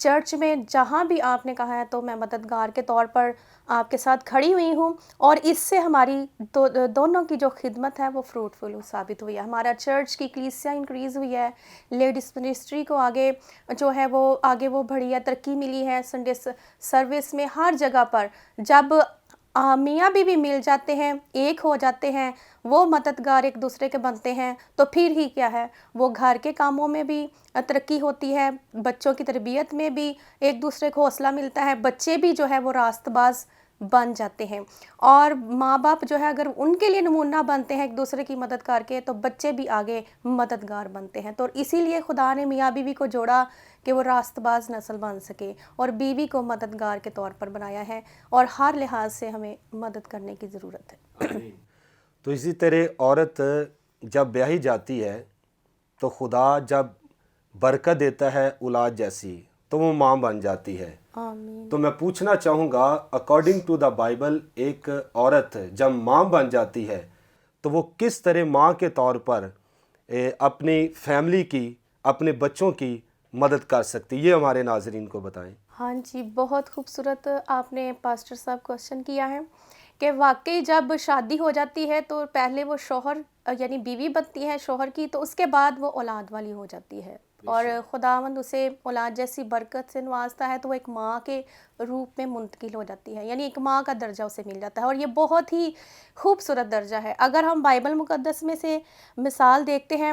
Church میں جہاں بھی آپ نے کہا ہے تو میں مددگار کے طور پر آپ کے ساتھ کھڑی ہوئی ہوں، اور اس سے ہماری دونوں کی جو خدمت ہے وہ فروٹفل ثابت ہوئی ہے. ہمارا چرچ کی کلیسیا انکریز ہوئی ہے، لیڈیز منسٹری کو آگے جو ہے وہ آگے وہ بڑھی ہے، ترقی ملی ہے. سنڈے سروس میں ہر جگہ پر جب میاں بیوی مل جاتے ہیں، ایک ہو جاتے ہیں، وہ مددگار ایک دوسرے کے بنتے ہیں، تو پھر ہی کیا ہے، وہ گھر کے کاموں میں بھی ترقی ہوتی ہے، بچوں کی تربیت میں بھی ایک دوسرے کو حوصلہ ملتا ہے، بچے بھی جو ہے وہ راست باز بن جاتے ہیں. اور ماں باپ جو ہے اگر ان کے لیے نمونہ بنتے ہیں ایک دوسرے کی مدد کر کے، تو بچے بھی آگے مددگار بنتے ہیں. تو اسی لیے خدا نے میاں بیوی کو جوڑا کہ وہ راست باز نسل بن سکے، اور بیوی کو مددگار کے طور پر بنایا ہے، اور ہر لحاظ سے ہمیں مدد کرنے کی ضرورت ہے. آمین. تو اسی طرح عورت جب بیاہی جاتی ہے تو خدا جب برکت دیتا ہے اولاد جیسی تو وہ ماں بن جاتی ہے. آمین. تو میں پوچھنا چاہوں گا اکارڈنگ ٹو دا بائبل ایک عورت جب ماں بن جاتی ہے تو وہ کس طرح ماں کے طور پر اپنی فیملی کی، اپنے بچوں کی مدد کر سکتی؟ یہ ہمارے ناظرین کو بتائیں. ہاں جی، بہت خوبصورت آپ نے پاسٹر صاحب کوشچن کیا ہے کہ واقعی جب شادی ہو جاتی ہے تو پہلے وہ شوہر یعنی بیوی بنتی ہے شوہر کی، تو اس کے بعد وہ اولاد والی ہو جاتی ہے، اور خداوند اسے اولاد جیسی برکت سے نوازتا ہے، تو وہ ایک ماں کے روپ میں منتقل ہو جاتی ہے، یعنی ایک ماں کا درجہ اسے مل جاتا ہے، اور یہ بہت ہی خوبصورت درجہ ہے. اگر ہم بائبل مقدس میں سے مثال دیکھتے ہیں،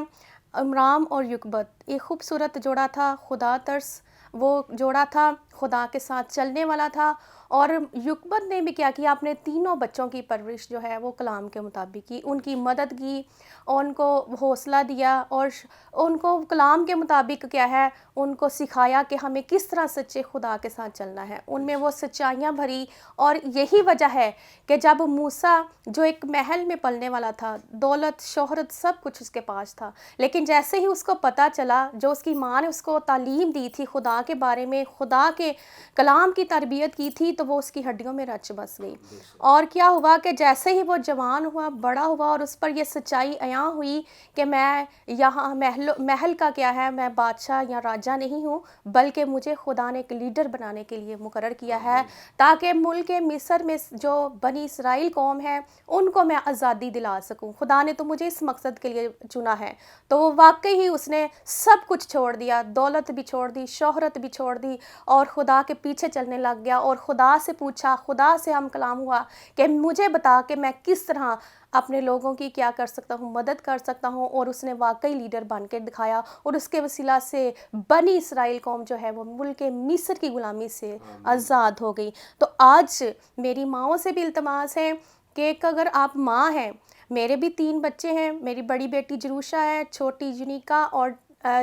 امرام اور یکبت ایک خوبصورت جوڑا تھا، خدا ترس وہ جوڑا تھا، خدا کے ساتھ چلنے والا تھا. اور یکبت نے بھی کیا کیا، اپنے تینوں بچوں کی پرورش جو ہے وہ کلام کے مطابق کی، ان کی مدد کی، اور ان کو حوصلہ دیا، اور ان کو کلام کے مطابق کیا ہے، ان کو سکھایا کہ ہمیں کس طرح سچے خدا کے ساتھ چلنا ہے. ان میں وہ سچائیاں بھری، اور یہی وجہ ہے کہ جب موسیٰ جو ایک محل میں پلنے والا تھا، دولت شہرت سب کچھ اس کے پاس تھا، لیکن جیسے ہی اس کو پتہ چلا، جو اس کی ماں نے اس کو تعلیم دی تھی خدا کے بارے میں، خدا کے کلام کی تربیت کی تھی، تو وہ اس کی ہڈیوں میں رچ بس گئی. اور کیا ہوا کہ جیسے ہی وہ جوان ہوا، بڑا ہوا، اور اس پر یہ سچائی عیاں ہوئی کہ میں یہاں محل کا کیا ہے، میں بادشاہ یا راجہ نہیں ہوں، بلکہ مجھے خدا نے ایک لیڈر بنانے کے لیے مقرر کیا ہے، تاکہ ملک مصر میں جو بنی اسرائیل قوم ہے ان کو میں آزادی دلا سکوں. خدا نے تو مجھے اس مقصد کے لیے چنا ہے. تو وہ واقعی ہی اس نے سب کچھ چھوڑ دیا، دولت بھی چھوڑ دی، شہرت بھی چھوڑ دی، اور خدا کے پیچھے چلنے لگ گیا، اور خدا سے پوچھا، خدا سے ہم کلام ہوا کہ مجھے بتا کہ میں کس طرح اپنے لوگوں کی کیا کر سکتا ہوں، مدد کر سکتا ہوں. اور اس نے واقعی لیڈر بن کے دکھایا، اور اس کے وسیلہ سے بنی اسرائیل قوم جو ہے وہ ملک مصر کی غلامی سے آزاد ہو گئی. تو آج میری ماؤں سے بھی التماس ہے کہ اگر آپ ماں ہیں، میرے بھی 3 بچے ہیں، میری بڑی بیٹی جروشا ہے، چھوٹی جنیکا اور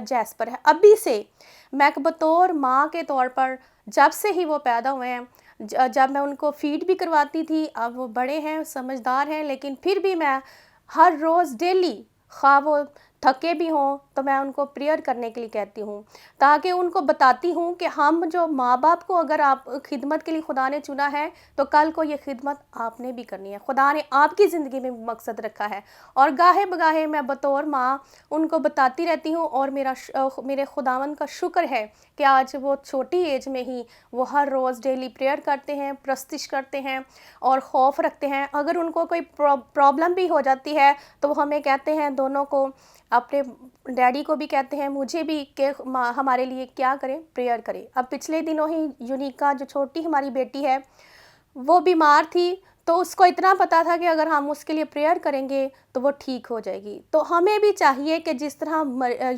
جیسپر ہے. ابھی سے میں بطور ماں کے طور پر جب سے ہی وہ پیدا ہوئے ہیں، جب میں ان کو فیڈ بھی کرواتی تھی، اب وہ بڑے ہیں، سمجھدار ہیں، لیکن پھر بھی میں ہر روز ڈیلی، خواہ وہ تھکے بھی ہوں تو میں ان کو پریئر کرنے کے لیے کہتی ہوں، تاکہ ان کو بتاتی ہوں کہ ہم جو ماں باپ کو اگر آپ خدمت کے لیے خدا نے چنا ہے، تو کل کو یہ خدمت آپ نے بھی کرنی ہے، خدا نے آپ کی زندگی میں مقصد رکھا ہے. اور گاہے بگاہے میں بطور ماں ان کو بتاتی رہتی ہوں، اور میرے خداوند کا شکر ہے کہ آج وہ چھوٹی ایج میں ہی وہ ہر روز ڈیلی پریئر کرتے ہیں، پرستش کرتے ہیں، اور خوف رکھتے ہیں. اگر ان کو کوئی پرابلم بھی ہو جاتی ہے تو وہ ہمیں کہتے ہیں، دونوں کو، اپنے ڈیڈی کو بھی کہتے ہیں، مجھے بھی، کہ ہمارے لیے کیا کریں، پریئر کریں. اب پچھلے دنوں ہی یونیکا جو چھوٹی ہماری بیٹی ہے وہ بیمار تھی، تو اس کو اتنا پتا تھا کہ اگر ہم اس کے لیے پریئر کریں گے تو وہ ٹھیک ہو جائے گی. تو ہمیں بھی چاہیے کہ جس طرح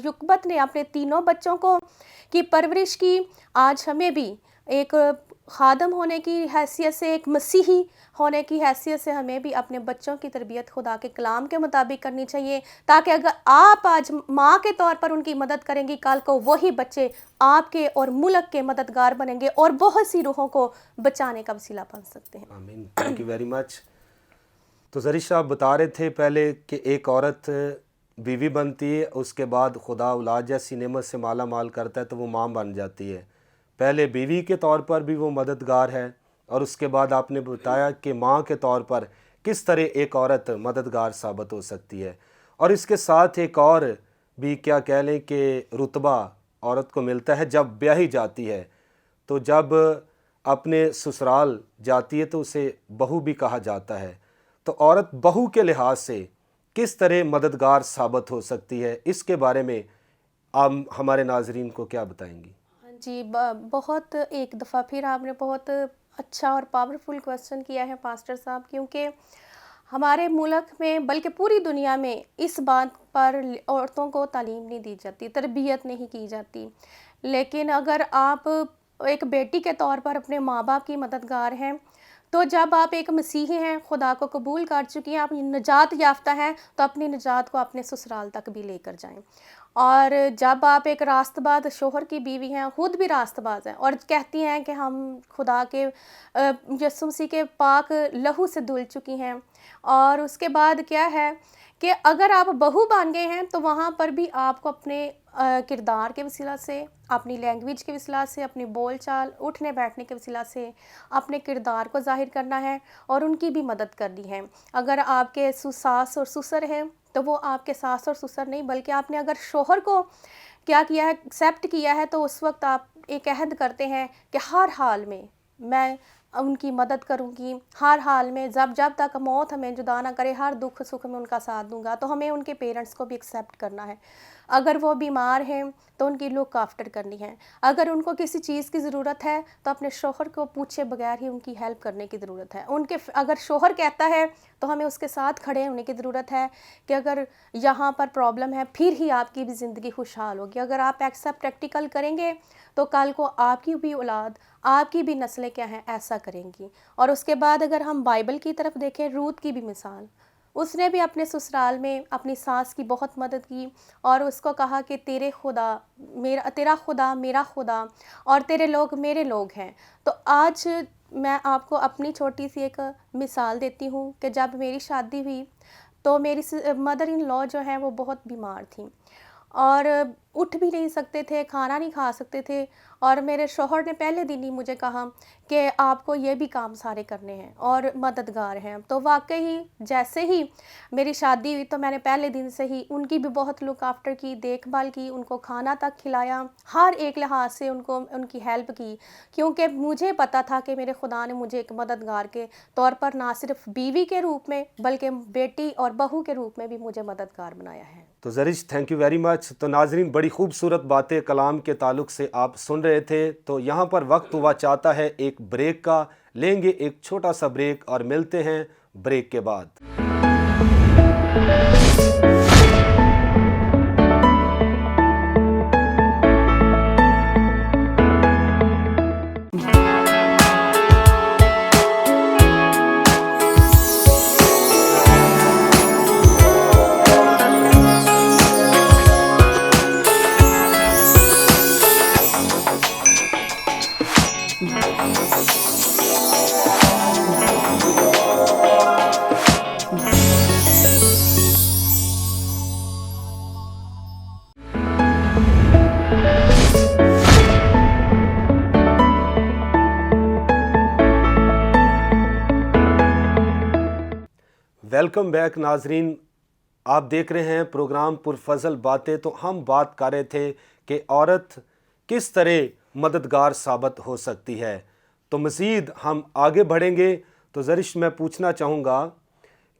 یکبت نے اپنے تینوں بچوں کو کی پرورش کی، آج ہمیں بھی ایک خادم ہونے کی حیثیت سے، ایک مسیحی ہونے کی حیثیت سے، ہمیں بھی اپنے بچوں کی تربیت خدا کے کلام کے مطابق کرنی چاہیے، تاکہ اگر آپ آج ماں کے طور پر ان کی مدد کریں گی، کل کو وہی بچے آپ کے اور ملک کے مددگار بنیں گے، اور بہت سی روحوں کو بچانے کا وسیلہ بن سکتے ہیں. آمین. Thank you very much. تو زریش صاحب بتا رہے تھے پہلے کہ ایک عورت بیوی بنتی ہے، اس کے بعد خدا اولاد جیسی نعمت سے مالا مال کرتا ہے تو وہ ماں بن جاتی ہے. پہلے بیوی کے طور پر بھی وہ مددگار ہے، اور اس کے بعد آپ نے بتایا کہ ماں کے طور پر کس طرح ایک عورت مددگار ثابت ہو سکتی ہے. اور اس کے ساتھ ایک اور بھی کیا کہہ لیں کہ رتبہ عورت کو ملتا ہے جب بیاہی جاتی ہے. تو جب اپنے سسرال جاتی ہے تو اسے بہو بھی کہا جاتا ہے، تو عورت بہو کے لحاظ سے کس طرح مددگار ثابت ہو سکتی ہے، اس کے بارے میں آپ ہمارے ناظرین کو کیا بتائیں گی؟ ہاں جی، بہت ایک دفعہ پھر آپ نے بہت اچھا اور پاورفل کویسچن کیا ہے پاسٹر صاحب، کیونکہ ہمارے ملک میں بلکہ پوری دنیا میں اس بات پر عورتوں کو تعلیم نہیں دی جاتی، تربیت نہیں کی جاتی. لیکن اگر آپ ایک بیٹی کے طور پر اپنے ماں باپ کی مددگار ہیں، تو جب آپ ایک مسیحی ہیں، خدا کو قبول کر چکی ہیں، آپ نجات یافتہ ہیں، تو اپنی نجات کو اپنے سسرال تک بھی لے کر جائیں. اور جب آپ ایک راست باز شوہر کی بیوی ہیں، خود بھی راست باز ہیں اور کہتی ہیں کہ ہم خدا کے یسوع مسیح کے پاک لہو سے دھل چکی ہیں، اور اس کے بعد کیا ہے کہ اگر آپ بہو بن گئے ہیں تو وہاں پر بھی آپ کو اپنے کردار کے وسیلہ سے، اپنی لینگویج کے وسیلہ سے، اپنی بول چال، اٹھنے بیٹھنے کے وسیلہ سے اپنے کردار کو ظاہر کرنا ہے اور ان کی بھی مدد کرنی ہے. اگر آپ کے ساس اور سسر ہیں تو وہ آپ کے ساس اور سسر نہیں، بلکہ آپ نے اگر شوہر کو کیا کیا ہے، ایکسیپٹ کیا ہے، تو اس وقت آپ ایک عہد کرتے ہیں کہ ہر حال میں میں ان کی مدد کروں گی، ہر حال میں جب تک موت ہمیں جدا نہ کرے، ہر دکھ سکھ میں ان کا ساتھ دوں گا. تو ہمیں ان کے پیرنٹس کو بھی ایکسیپٹ کرنا ہے. اگر وہ بیمار ہیں تو ان کی لک آفٹر کرنی ہے. اگر ان کو کسی چیز کی ضرورت ہے تو اپنے شوہر کو پوچھے بغیر ہی ان کی ہیلپ کرنے کی ضرورت ہے. اگر شوہر کہتا ہے تو ہمیں اس کے ساتھ کھڑے ہونے کی ضرورت ہے کہ اگر یہاں پر پرابلم ہے پھر ہی آپ کی بھی زندگی خوشحال ہوگی. اگر آپ ایکسیپٹ پریکٹیکل کریں گے تو کل کو آپ کی بھی اولاد، آپ کی بھی نسلیں کیا ہیں ایسا کریں گی. اور اس کے بعد اگر ہم بائبل کی طرف دیکھیں، روت کی بھی مثال، اس نے بھی اپنے سسرال میں اپنی ساس کی بہت مدد کی اور اس کو کہا کہ تیرا خدا میرا خدا اور تیرے لوگ میرے لوگ ہیں. تو آج میں آپ کو اپنی چھوٹی سی ایک مثال دیتی ہوں کہ جب میری شادی ہوئی تو میری مدر ان لا جو ہیں وہ بہت بیمار تھیں اور اٹھ بھی نہیں سکتے تھے، کھانا نہیں کھا سکتے تھے. اور میرے شوہر نے پہلے دن ہی مجھے کہا کہ آپ کو یہ بھی کام سارے کرنے ہیں اور مددگار ہیں. تو واقعی جیسے ہی میری شادی ہوئی تو میں نے پہلے دن سے ہی ان کی بھی بہت لک آفٹر کی، دیکھ بھال کی، ان کو کھانا تک کھلایا، ہر ایک لحاظ سے ان کی ہیلپ کی، کیونکہ مجھے پتا تھا کہ میرے خدا نے مجھے ایک مددگار کے طور پر نہ صرف بیوی کے روپ میں بلکہ بیٹی اور بہو کے روپ میں بھی مجھے مددگار بنایا ہے. تو زرش تھینک یو ویری مچ. تو ناظرین، بڑی خوبصورت باتیں کلام کے تعلق سے آپ سن رہے تھے. تو یہاں پر وقت ہوا چاہتا ہے ایک بریک کا. لیں گے ایک چھوٹا سا بریک اور ملتے ہیں بریک کے بعد. ویلکم بیک ناظرین، آپ دیکھ رہے ہیں پروگرام پرفضل باتیں. تو ہم بات کر رہے تھے کہ عورت کس طرح مددگار ثابت ہو سکتی ہے. تو مزید ہم آگے بڑھیں گے. تو زرش میں پوچھنا چاہوں گا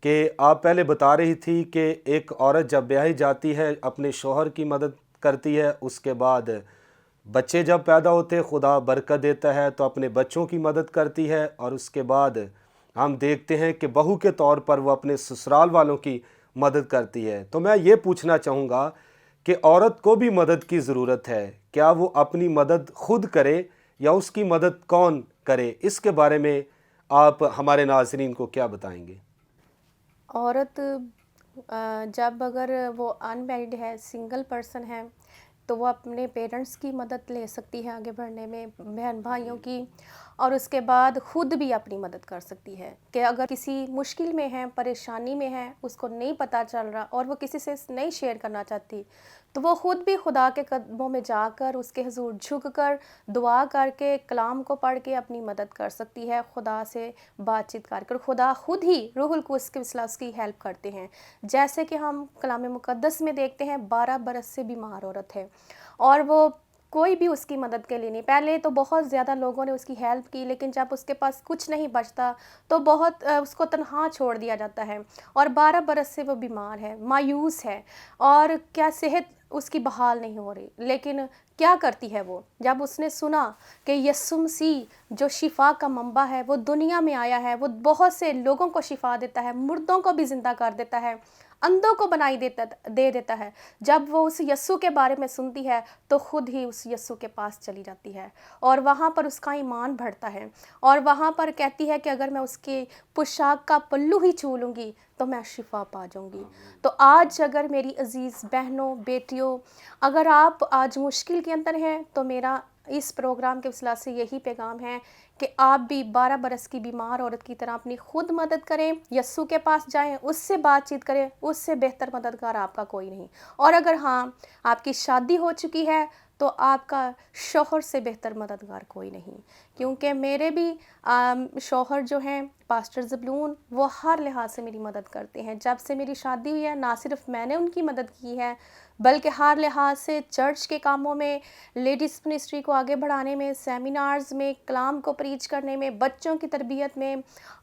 کہ آپ پہلے بتا رہی تھی کہ ایک عورت جب بیاہی جاتی ہے اپنے شوہر کی مدد کرتی ہے، اس کے بعد بچے جب پیدا ہوتے خدا برکت دیتا ہے تو اپنے بچوں کی مدد کرتی ہے، اور اس کے بعد ہم دیکھتے ہیں کہ بہو کے طور پر وہ اپنے سسرال والوں کی مدد کرتی ہے. تو میں یہ پوچھنا چاہوں گا کہ عورت کو بھی مدد کی ضرورت ہے. کیا وہ اپنی مدد خود کرے یا اس کی مدد کون کرے؟ اس کے بارے میں آپ ہمارے ناظرین کو کیا بتائیں گے؟ عورت جب اگر وہ ان میرڈ ہے، سنگل پرسن ہے، تو وہ اپنے پیرنٹس کی مدد لے سکتی ہے آگے بڑھنے میں، بہن بھائیوں کی، اور اس کے بعد خود بھی اپنی مدد کر سکتی ہے کہ اگر کسی مشکل میں ہے، پریشانی میں ہے، اس کو نہیں پتہ چل رہا اور وہ کسی سے نہیں شیئر کرنا چاہتی، تو وہ خود بھی خدا کے قدموں میں جا کر، اس کے حضور جھک کر، دعا کر کے، کلام کو پڑھ کے اپنی مدد کر سکتی ہے. خدا سے بات چیت کر کر خدا خود ہی روح القدس کے وسیلہ اس کی ہیلپ کرتے ہیں. جیسے کہ ہم کلام مقدس میں دیکھتے ہیں 12 برس سے بیمار عورت ہے اور وہ کوئی بھی اس کی مدد کے لیے نہیں. پہلے تو بہت زیادہ لوگوں نے اس کی ہیلپ کی, لیکن جب اس کے پاس کچھ نہیں بچتا تو بہت اس کو تنہا چھوڑ دیا جاتا ہے. اور 12 برس سے وہ بیمار ہے, مایوس ہے, اور کیا صحت اس کی بحال نہیں ہو رہی. لیکن کیا کرتی ہے وہ, جب اس نے سنا کہ یسوع مسیح جو شفا کا منبع ہے وہ دنیا میں آیا ہے, وہ بہت سے لوگوں کو شفا دیتا ہے, مردوں کو بھی زندہ کر دیتا ہے, اندھوں کو بنائی دے دیتا ہے. جب وہ اس یسوع کے بارے میں سنتی ہے تو خود ہی اس یسوع کے پاس چلی جاتی ہے, اور وہاں پر اس کا ایمان بڑھتا ہے, اور وہاں پر کہتی ہے کہ اگر میں اس کی پوشاک کا پلو ہی چھو لوں گی تو میں شفا پا جاؤں گی. تو آج اگر میری عزیز بہنوں, بیٹیوں, اگر آپ آج مشکل کے اندر ہیں تو میرا اس پروگرام کے وسیلہ سے یہی پیغام ہے کہ آپ بھی 12 برس کی بیمار عورت کی طرح اپنی خود مدد کریں, یسوع کے پاس جائیں, اس سے بات چیت کریں, اس سے بہتر مددگار آپ کا کوئی نہیں. اور اگر ہاں آپ کی شادی ہو چکی ہے تو آپ کا شوہر سے بہتر مددگار کوئی نہیں, کیونکہ میرے بھی شوہر جو ہیں پاسٹر زبلون, وہ ہر لحاظ سے میری مدد کرتے ہیں. جب سے میری شادی ہوئی ہے نہ صرف میں نے ان کی مدد کی ہے بلکہ ہر لحاظ سے چرچ کے کاموں میں, لیڈیز منسٹری کو آگے بڑھانے میں, سیمینارز میں, کلام کو پریچ کرنے میں, بچوں کی تربیت میں,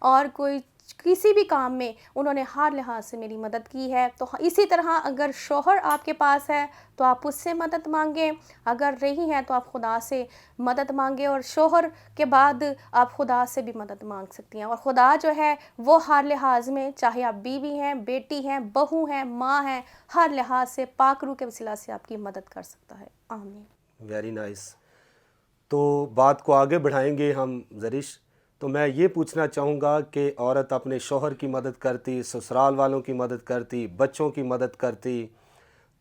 اور کوئی کسی بھی کام میں انہوں نے ہر لحاظ سے میری مدد کی ہے. تو اسی طرح اگر شوہر آپ کے پاس ہے تو آپ اس سے مدد مانگیں, اگر نہیں ہے تو آپ خدا سے مدد مانگیں, اور شوہر کے بعد آپ خدا سے بھی مدد مانگ سکتی ہیں. اور خدا جو ہے وہ ہر لحاظ میں, چاہے آپ بیوی ہیں, بیٹی ہیں, بہو ہیں, ماں ہیں, ہر لحاظ سے پاک روح کے وسیلہ سے آپ کی مدد کر سکتا ہے. آمین. Very nice. تو بات کو آگے بڑھائیں گے ہم زرش. تو میں یہ پوچھنا چاہوں گا کہ عورت اپنے شوہر کی مدد کرتی, سسرال والوں کی مدد کرتی, بچوں کی مدد کرتی,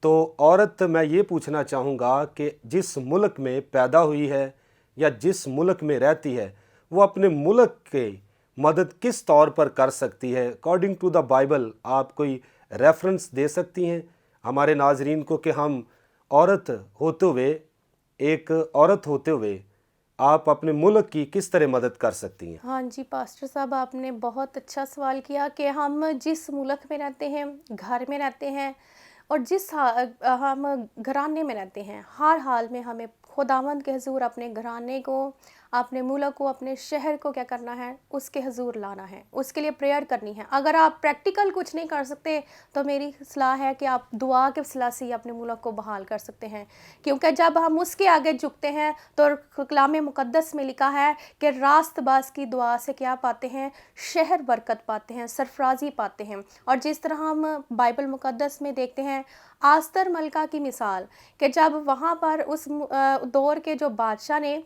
تو عورت میں یہ پوچھنا چاہوں گا کہ جس ملک میں پیدا ہوئی ہے یا جس ملک میں رہتی ہے وہ اپنے ملک کے مدد کس طور پر کر سکتی ہے؟ اکارڈنگ ٹو دا بائبل آپ کوئی ریفرنس دے سکتی ہیں ہمارے ناظرین کو کہ ہم عورت ہوتے ہوئے آپ اپنے ملک کی کس طرح مدد کر سکتی ہیں؟ ہاں جی پاسٹر صاحب, آپ نے بہت اچھا سوال کیا کہ ہم جس ملک میں رہتے ہیں, گھر میں رہتے ہیں, اور جس ہم گھرانے میں رہتے ہیں, ہر حال میں ہمیں خداوند کے حضور اپنے گھرانے کو, اپنے ملک کو, اپنے شہر کو کیا کرنا ہے, اس کے حضور لانا ہے, اس کے لیے پریئر کرنی ہے. اگر آپ پریکٹیکل کچھ نہیں کر سکتے تو میری صلاح ہے کہ آپ دعا کے وسیلہ سے ہی اپنے ملک کو بحال کر سکتے ہیں, کیونکہ جب ہم اس کے آگے جھکتے ہیں تو کلام مقدس میں لکھا ہے کہ راست باز کی دعا سے کیا پاتے ہیں, شہر برکت پاتے ہیں, سرفرازی پاتے ہیں. اور جس طرح ہم بائبل مقدس میں دیکھتے ہیں آستر ملکہ کی مثال, کہ جب وہاں پر اس دور کے جو بادشاہ نے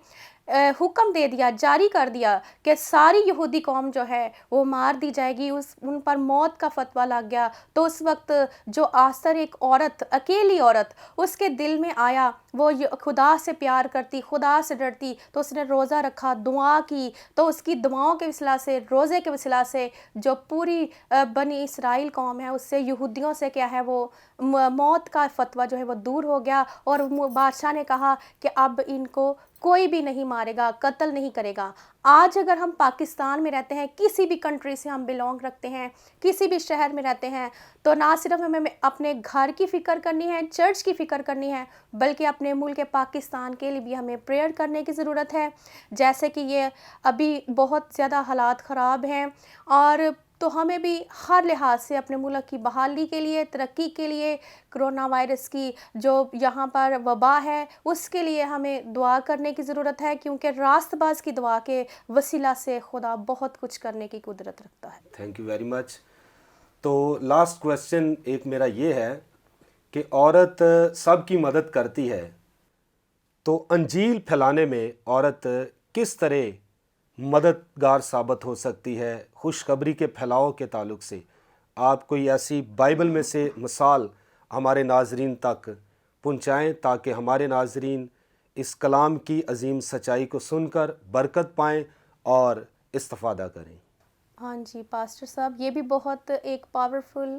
حکم دے دیا, جاری کر دیا کہ ساری یہودی قوم جو ہے وہ مار دی جائے گی, ان پر موت کا فتویٰ لگ گیا, تو اس وقت جو آستر ایک عورت, اکیلی عورت, اس کے دل میں آیا, وہ خدا سے پیار کرتی, خدا سے ڈرتی, تو اس نے روزہ رکھا, دعا کی, تو اس کی دعاؤں کے وسیلہ سے, روزے کے وسیلہ سے جو پوری بنی اسرائیل قوم ہے اس سے, یہودیوں سے کیا ہے وہ موت کا فتویٰ جو ہے وہ دور ہو گیا. اور بادشاہ نے کہا کہ اب ان کو کوئی بھی نہیں مارے گا, قتل نہیں کرے گا. آج اگر ہم پاکستان میں رہتے ہیں, کسی بھی کنٹری سے ہم بلونگ رکھتے ہیں, کسی بھی شہر میں رہتے ہیں, تو نہ صرف ہمیں اپنے گھر کی فکر کرنی ہے, چرچ کی فکر کرنی ہے, بلکہ اپنے ملک پاکستان کے لیے بھی ہمیں پریئر کرنے کی ضرورت ہے. جیسے کہ یہ ابھی بہت زیادہ حالات خراب ہیں, اور تو ہمیں بھی ہر لحاظ سے اپنے ملک کی بحالی کے لیے, ترقی کے لیے, کرونا وائرس کی جو یہاں پر وبا ہے اس کے لیے ہمیں دعا کرنے کی ضرورت ہے, کیونکہ راست باز کی دعا کے وسیلہ سے خدا بہت کچھ کرنے کی قدرت رکھتا ہے. Thank you very much. تو لاسٹ کویسچن ایک میرا یہ ہے کہ عورت سب کی مدد کرتی ہے, تو انجیل پھیلانے میں عورت کس طرح مددگار ثابت ہو سکتی ہے خوشخبری کے پھیلاؤ کے تعلق سے؟ آپ کوئی ایسی بائبل میں سے مثال ہمارے ناظرین تک پہنچائیں تاکہ ہمارے ناظرین اس کلام کی عظیم سچائی کو سن کر برکت پائیں اور استفادہ کریں. ہاں جی پاسٹر صاحب, یہ بھی بہت ایک پاورفل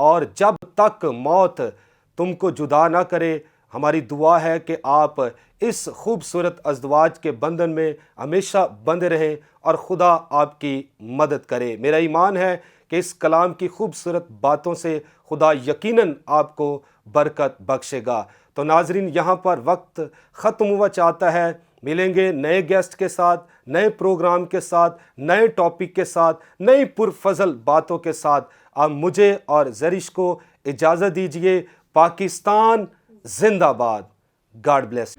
اور جب تک موت تم کو جدا نہ کرے، ہماری دعا ہے کہ آپ اس خوبصورت ازدواج کے بندھن میں ہمیشہ بندھے رہیں اور خدا آپ کی مدد کرے۔ میرا ایمان ہے کہ اس کلام کی خوبصورت باتوں سے خدا یقیناً آپ کو برکت بخشے گا۔ تو ناظرین، یہاں پر وقت ختم ہوا چاہتا ہے۔ ملیں گے نئے گیسٹ کے ساتھ، نئے پروگرام کے ساتھ، نئے ٹاپک کے ساتھ، نئی پرفضل باتوں کے ساتھ۔ اب مجھے اور زرش کو اجازت دیجیے۔ پاکستان زندہ باد۔ God bless.